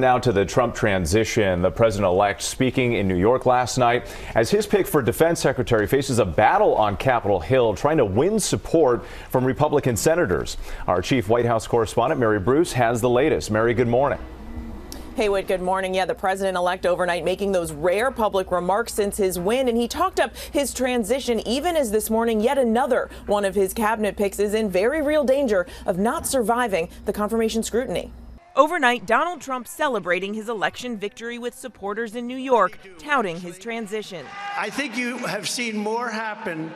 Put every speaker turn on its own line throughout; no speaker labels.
Now to the Trump transition. The president-elect speaking in New York last night as his pick for defense secretary faces a battle on Capitol Hill trying to win support from Republican senators. Our chief White House correspondent, Mary Bruce, has the latest. Mary, good morning.
Hey, Whit, good morning. Yeah, the president-elect overnight making those rare public remarks since his win, and he talked up his transition even as this morning yet another one of his cabinet picks is in very real danger of not surviving the confirmation scrutiny. Overnight, Donald Trump celebrating his election victory with supporters in New York, touting his transition.
I think you have seen more happen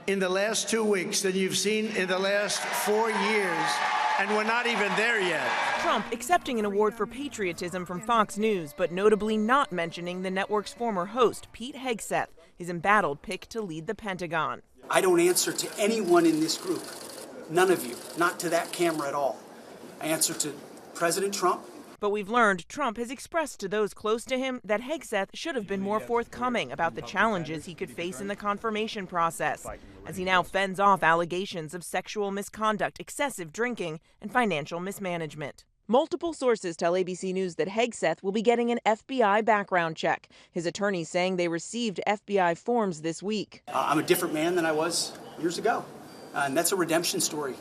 in the last 2 weeks than you've seen in the last 4 years, and we're not even there yet.
Trump accepting an award for patriotism from Fox News, but notably not mentioning the network's former host, Pete Hegseth, his embattled pick to lead the Pentagon.
I don't answer to anyone in this group. None of you. Not to that camera at all. I answer to President Trump.
But we've learned Trump has expressed to those close to him that Hegseth should have been more forthcoming about the challenges he could face in the confirmation process, as he now fends off allegations of sexual misconduct, excessive drinking, and financial mismanagement. Multiple sources tell ABC News that Hegseth will be getting an FBI background check. His attorneys saying they received FBI forms this week.
I'm a different man than I was years ago, and that's a redemption story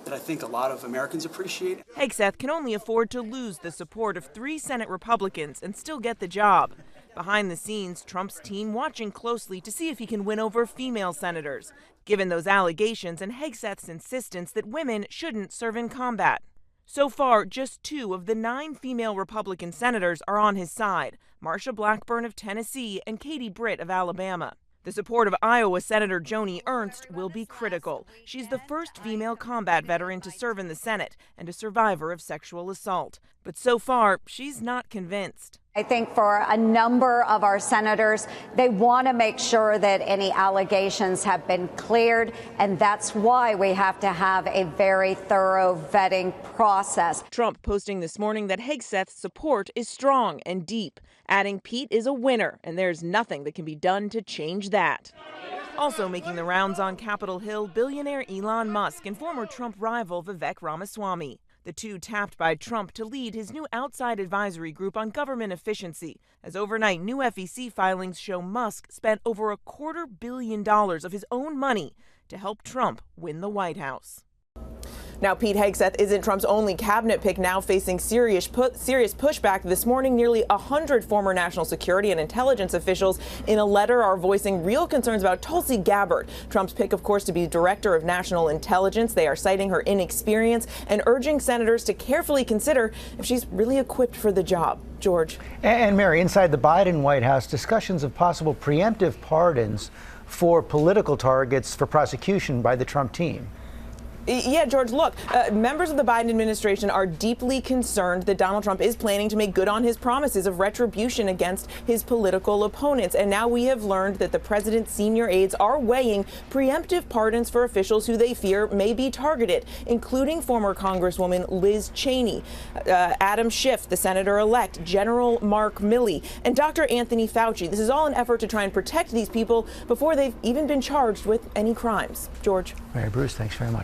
that I think a lot of Americans appreciate.
Hegseth can only afford to lose the support of 3 Senate Republicans and still get the job. Behind the scenes, Trump's team watching closely to see if he can win over female senators, given those allegations and Hegseth's insistence that women shouldn't serve in combat. So far, just 2 of the 9 female Republican senators are on his side, Marsha Blackburn of Tennessee and Katie Britt of Alabama. The support of Iowa Senator Joni Ernst will be critical. She's the first female combat veteran to serve in the Senate and a survivor of sexual assault. But so far, she's not convinced.
I think for a number of our senators, they want to make sure that any allegations have been cleared, and that's why we have to have a very thorough vetting process.
Trump posting this morning that Hegseth's support is strong and deep, adding Pete is a winner and there's nothing that can be done to change that. Also making the rounds on Capitol Hill, billionaire Elon Musk and former Trump rival Vivek Ramaswamy. The two tapped by Trump to lead his new outside advisory group on government efficiency, as overnight new FEC filings show Musk spent over $250 million of his own money to help Trump win the White House. Now, Pete Hegseth isn't Trump's only cabinet pick now facing serious pushback. This morning, nearly 100 former national security and intelligence officials in a letter are voicing real concerns about Tulsi Gabbard, Trump's pick, of course, to be director of national intelligence. They are citing her inexperience and urging senators to carefully consider if she's really equipped for the job. George.
And Mary, inside the Biden White House, discussions of possible preemptive pardons for political targets for prosecution by the Trump team.
Yeah, George, look, members of the Biden administration are deeply concerned that Donald Trump is planning to make good on his promises of retribution against his political opponents. And now we have learned that the president's senior aides are weighing preemptive pardons for officials who they fear may be targeted, including former Congresswoman Liz Cheney, Adam Schiff, the senator-elect, General Mark Milley, and Dr. Anthony Fauci. This is all an effort to try and protect these people before they've even been charged with any crimes. George.
Mary Bruce, thanks very much.